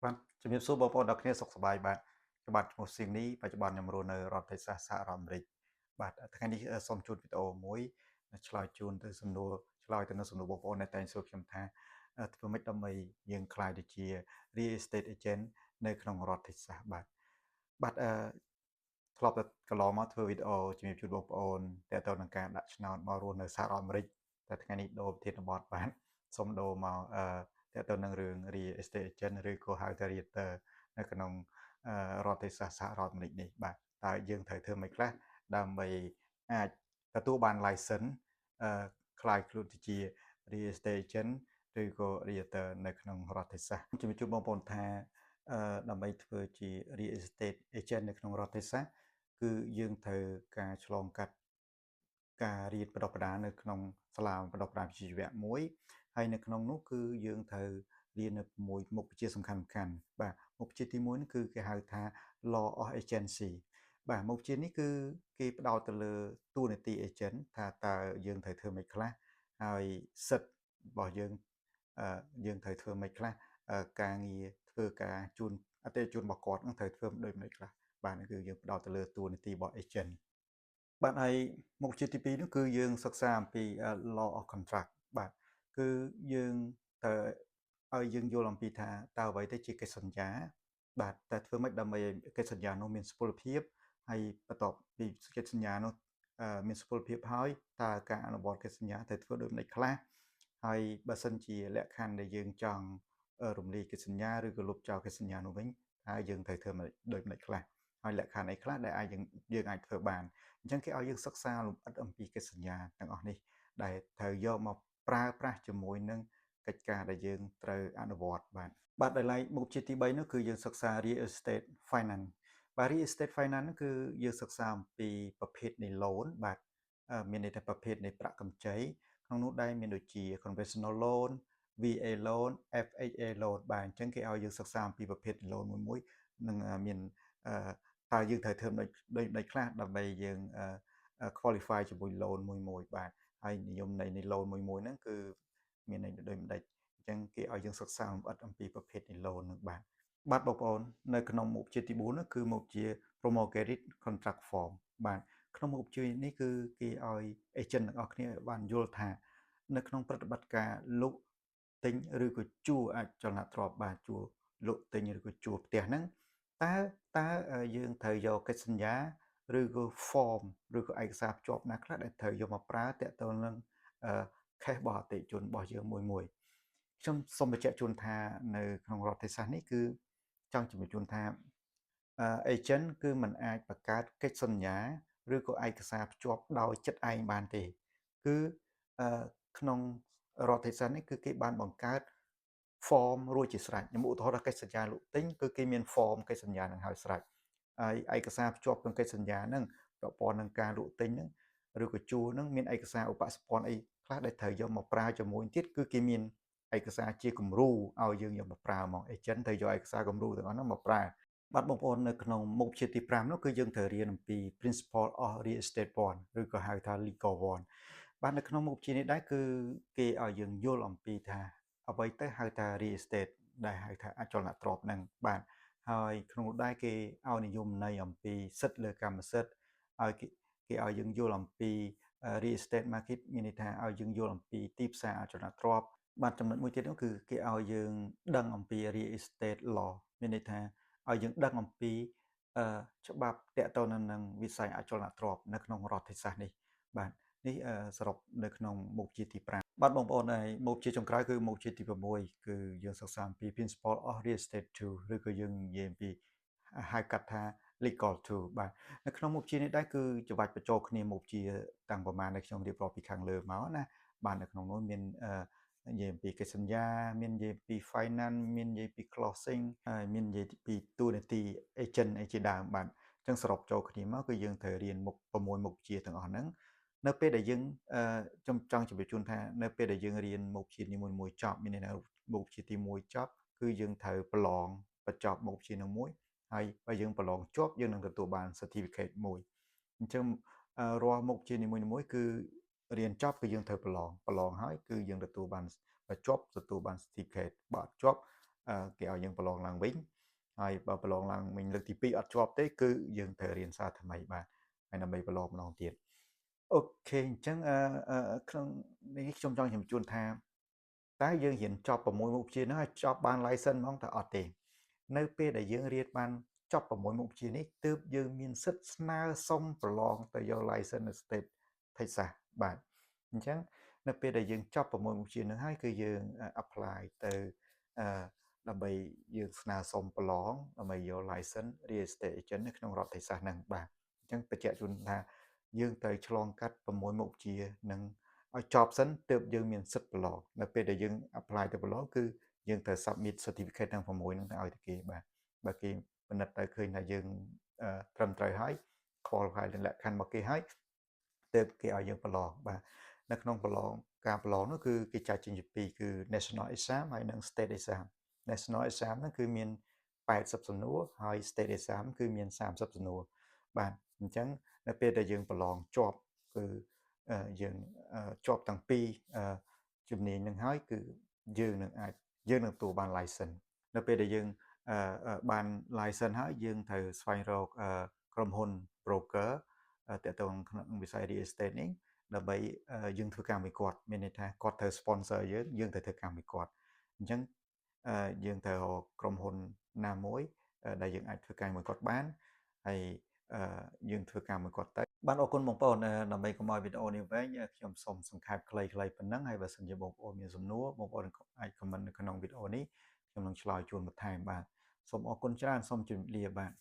បាទជំរាបសួរបងប្អូនទាំងគ្នាសុខសប្បាយបាទច្បាប់ឈ្មោះសៀងនេះបច្ចុប្បន្នខ្ញុំរស់នៅរដ្ឋទេសសហរដ្ឋអាមេរិកបាទថ្ងៃនេះសូមជួបវីដេអូមួយឆ្លើយជូនទៅសំណួរឆ្លើយទៅនឹងសំណួរបងប្អូនដែលតែងសួរខ្ញុំថាធ្វើម៉េចដើម្បីយើងក្លាយទៅជា real estate agent នៅក្នុងរដ្ឋទេសះបាទធ្លាប់តែកន្លងមកធ្វើវីដេអូជំរាបជូនបងប្អូនទាក់ទងនឹងការដាក់ឆ្នោតមករស់នៅសហរដ្ឋអាមេរិកតែថ្ងៃនេះដូរប្រធានបទបាទសូមដូរមកទាក់ទងនឹងរឿង real estate agent ឬក៏ហៅថា realtor នៅក្នុងរដ្ឋទេសសហរដ្ឋអាមេរិកនេះបាទតើយើងត្រូវធ្វើម៉េចខ្លះដើម្បីអាចទទួលបាន license คล้ายខ្លួនទៅជា real estate agent ឬក៏ realtor នៅក្នុងរដ្ឋទេសះជំរាបជូនបងប្អូនថាដើម្បីធ្វើជា real estate agent នៅក្នុងរដ្ឋទេសះគឺយើងត្រូវការឆ្លងកាត់ការរៀនបណ្ដុះបណ្ដាលនៅក្នុងសាលាបណ្ដុះបណ្ដាលវិជ្ជាជីវៈមួយហើយនៅក្នុងនោះគឺយើងត្រូវរៀននៅមួយមុខវិជ្ជាសំខាន់ៗបាទមុខវិជ្ជាទី1នេះគឺគេហៅថា Law of Agency បាទមុខវិជ្ជានេះគឺគេផ្ដោតទៅលើតួនាទី agent ថាតើយើងត្រូវធ្វើម៉េចខ្លះហើយសិទ្ធិរបស់យើងត្រូវធ្វើម៉េចខ្លះការងារធ្វើការជូនអតិថិជនរបស់គាត់នឹងត្រូវធ្វើដូចម្តេចខ្លះបាទគឺយើងផ្ដោតទៅលើតួនាទីរបស់ agent បាទហើយមុខវិជ្ជាទី2នោះគឺយើងសិក្សាអំពី law of contract បាទគឺយើងត្រូវឲ្យយើងយល់អំពីថាតើអ្វីទៅជាកិច្ចសន្យាបាទតែធ្វើម៉េចដើម្បីឲ្យកិច្ចសន្យានោះមានសុពលភាពហើយបន្ទាប់ពីកិច្ចសន្យានោះមានសុពលភាពហើយតើការអនុវត្តកិច្ចសន្យាត្រូវធ្វើដូចម្តេចខ្លះហើយបើសិនជាលក្ខខណ្ឌដែលយើងចង់រំលាយកិច្ចសន្យាឬក៏លុបចោលកិច្ចសន្យានោះវិញតើយើងត្រូវធ្វើដូចម្តេចខ្លះហើយលក្ខខណ្ឌអីខ្លះដែលយើងអាចធ្វើបានអញ្ចឹងគេឲ្យយើងសិក្សាលម្អិតអំពីកិច្ចសន្យាទាំងអស់នេះដែលត្រូវយកមកប្រើប្រាស់ជាមួយនឹងកិច្ចការដែលយើងត្រូវអនុវត្តបាទដោយឡែកមុខវិជ្ជាទី3នោះគឺយើងសិក្សា real estate finance បាទ real estate finance នោះគឺយើងសិក្សាអំពីប្រភេទនៃ loan បាទមានន័យថាប្រភេទនៃប្រាក់កម្ចីក្នុងនោះដែរមានដូចជា conventional loan VA loan FHA loan បាទអញ្ចឹងគេឲ្យយើងសិក្សាអំពីប្រភេទ loan មួយនឹងមានតើយើងត្រូវធ្វើដូចខ្លះដើម្បីយើងqualify ជាមួយ loan មួយបាទហើយនិយមន័យនៃ loan មួយហ្នឹងគឺមានន័យដូចម្ដេចអញ្ចឹងគេឲ្យយើងសិក្សាលម្អិតអំពីប្រភេទនៃ loan ហ្នឹងបាទបងប្អូននៅក្នុងមុខវិជ្ជាទី4នោះគឺមុខវិជ្ជា Promulgated Contract Form បាទក្នុងមុខវិជ្ជានេះគឺគេឲ្យ agent ទាំងអស់គ្នាបានយល់ថានៅក្នុងប្រតិបត្តិការលក់ទិញឬក៏ជួលអចលនទ្រព្យបាទជួលលក់ទិញឬក៏ជួលផ្ទះហ្នឹងតើយើងត្រូវយកកិច្ចសន្យាឬក៏ form ឬក៏ឯកសារភ្ជាប់ណាខ្លះដែលត្រូវយកមកប្រើតាក់ទងនឹងcase របស់អតិថិជនរបស់យើងមួយខ្ញុំសូមបញ្ជាក់ជូនថានៅក្នុងរដ្ឋទេសះនេះគឺចង់ជំរាបជូនថាagent គឺมันអាចបង្កើតកិច្ចសន្យាឬក៏ឯកសារភ្ជាប់ដោយចិត្តឯងបានទេគឺក្នុងរដ្ឋទេសះនេះគឺគេបានបង្កើត form រួចជាស្រេចខ្ញុំឧទាហរណ៍ថាកិច្ចសន្យាលក់ទិញគឺគេមាន form កិច្ចសន្យានឹងហើយស្រេចហើយឯកសារភ្ជាប់នឹងកិច្ចសន្យាហ្នឹងពាក់ព័ន្ធនឹងការលក់ទិញហ្នឹងឬក៏ជួលហ្នឹងមានឯកសារឧបសម្ព័ន្ធអីខ្លះដែលត្រូវយកមកប្រើជាមួយទៀតគឺគេមានឯកសារជាគំរូឲ្យយើងយកមកប្រើមក agent ត្រូវយកឯកសារគំរូទាំងអស់ហ្នឹងមកប្រើបាទបងប្អូននៅក្នុងមុខវិជ្ជាទី5នោះគឺយើងត្រូវរៀនអំពី principle of real estate bond ឬក៏ហៅថា legal bond បាទនៅក្នុងមុខវិជ្ជានេះដែរគឺគេឲ្យយើងយល់អំពីថាអ្វីទៅហៅថា real estate ដែលហៅថាអចលនទ្រព្យហ្នឹងបាទហើយក្នុងនោះដែរគេឲ្យនិយមន័យអំពីសិទ្ធិលើកម្មសិទ្ធិឲ្យគេឲ្យយើងយល់អំពី real estate market មានន័យថាឲ្យយើងយល់អំពីទីផ្សារអចលនទ្រព្យបាទចំណុចមួយទៀតនោះគឺគេឲ្យយើងដឹងអំពី real estate law មានន័យថាឲ្យយើងដឹងអំពីច្បាប់តាក់ទងនឹងវិស័យអចលនទ្រព្យនៅក្នុងរដ្ឋទេសះនេះបាទនេះសរុបនៅក្នុងមុខវិជ្ជាទី5បាទបងប្អូនហើយមុខវិជ្ជាចុងក្រោយគឺមុខវិជ្ជាទី6គឺយើងសិក្សាអំពី Principle of Real Estate 2ឬក៏យើងនិយាយអំពីហៅកាត់ថា Legal 2បាទនៅក្នុងមុខវិជ្ជានេះដែរគឺច្បាច់បញ្ចូលគ្នាមុខវិជ្ជាតាំងប្រមាណដែលខ្ញុំរៀបរាប់ពីខាងលើមកណាបាទនៅក្នុងនោះមាននិយាយអំពីកិច្ចសន្យាមាននិយាយពី finance មាននិយាយពី closing ហើយមាននិយាយពីតួនាទី agent អីជាដើមបាទអញ្ចឹងសរុបចូលគ្នាមកគឺយើងត្រូវរៀនមុខ6មុខវិជ្ជាទាំងអស់ហ្នឹងនៅពេលដែលយើងខ្ញុំចង់ជម្រាបជូនថានៅពេលដែលយើងរៀនមុខវិជ្ជានីមួយៗចប់មានន័យថាមុខវិជ្ជាទី1ចប់គឺយើងត្រូវប្រឡងបញ្ចប់មុខវិជ្ជានោះមួយហើយបើយើងប្រឡងជាប់យើងនឹងទទួលបាន certificate មួយអញ្ចឹងរាល់មុខវិជ្ជានីមួយៗគឺរៀនចប់គឺយើងត្រូវប្រឡងហើយគឺយើងទទួលបានបើជាប់ទទួលបាន certificate បើអត់ជាប់ គេឲ្យយើងប្រឡងឡើងវិញហើយបើប្រឡងឡើងវិញលើកទី2អត់ជាប់ទេគឺយើងត្រូវរៀនសារថ្មីបាទហើយដើម្បីប្រឡងម្ដងទៀតអូខេអញ្ចឹងក្នុងនេះខ្ញុំចង់ជំជូនថាតើយើងរៀនចប់6មុខវិជ្ជាហ្នឹងហើយចប់បាន license ហ្មងតើអត់ទេនៅពេលដែលយើងរៀនបានចប់6មុខវិជ្ជានេះទើបយើងមានសិទ្ធិស្នើសុំប្រឡងទៅយក license នៅ State Texas បាទអញ្ចឹងនៅពេលដែលយើងចប់6មុខវិជ្ជាហ្នឹងហើយគឺយើង apply ទៅដើម្បីយើងស្នើសុំប្រឡងដើម្បីយក license real estate agent នៅក្នុងរដ្ឋ Texas ហ្នឹងបាទអញ្ចឹងបញ្ជាក់ជូនថាយើងត្រូវឆ្លងកាត់6មុខវិជ្ជានឹងឲ្យចប់សិនទើបយើងមានសិទ្ធិប្រឡងនៅពេលដែលយើង apply ទៅប្រឡងគឺយើងត្រូវ submit certificate ទាំង6ហ្នឹងទៅឲ្យទៅគេបាទបើគេពិនិត្យទៅឃើញថាយើងត្រឹមត្រូវហើយ qualify លក្ខខណ្ឌរបស់គេហើយទើបគេឲ្យយើងប្រឡងបាទនៅក្នុងការប្រឡងនោះគឺគេចែកចេញជាពីរគឺ National Exam ហើយនិង State Exam National Exam ហ្នឹងគឺមាន80សំណួរហើយ State Exam គឺមាន30សំណួរបាទអញ្ចឹងនៅពេលដែលយើងប្រឡងជាប់គឺយើងជាប់ទាំងពីរជំនាញនឹងហើយគឺយើងនឹងទទួលបាន license នៅពេលដែលយើងបាន license ហើយយើងត្រូវស្វែងរកក្រុមហ៊ុន broker ទាក់ទងក្នុងវិស័យ real estate នេះដើម្បីយើងធ្វើការមួយគាត់មានន័យថាគាត់ត្រូវ sponsor យើងត្រូវធ្វើការមួយគាត់អញ្ចឹងយើងត្រូវរកក្រុមហ៊ុនណាមួយដែលយើងអាចធ្វើការមួយគាត់បានហើយយើងធ្វើការមួយគាត់ទៅបានអរគុណបងប្អូនដើម្បីកុំឲ្យវីដេអូនេះវែងខ្ញុំសូមសង្ខេបខ្លីៗប៉ុណ្ណឹងហើយបើសិនជាបងប្អូនមានសំណួរបងប្អូនអាច comment នៅក្នុងវីដេអូនេះខ្ញុំនឹងឆ្លើយជូនបន្ថែមបាទសូមអរគុណច្រើនសូមជម្រាបលាបាទ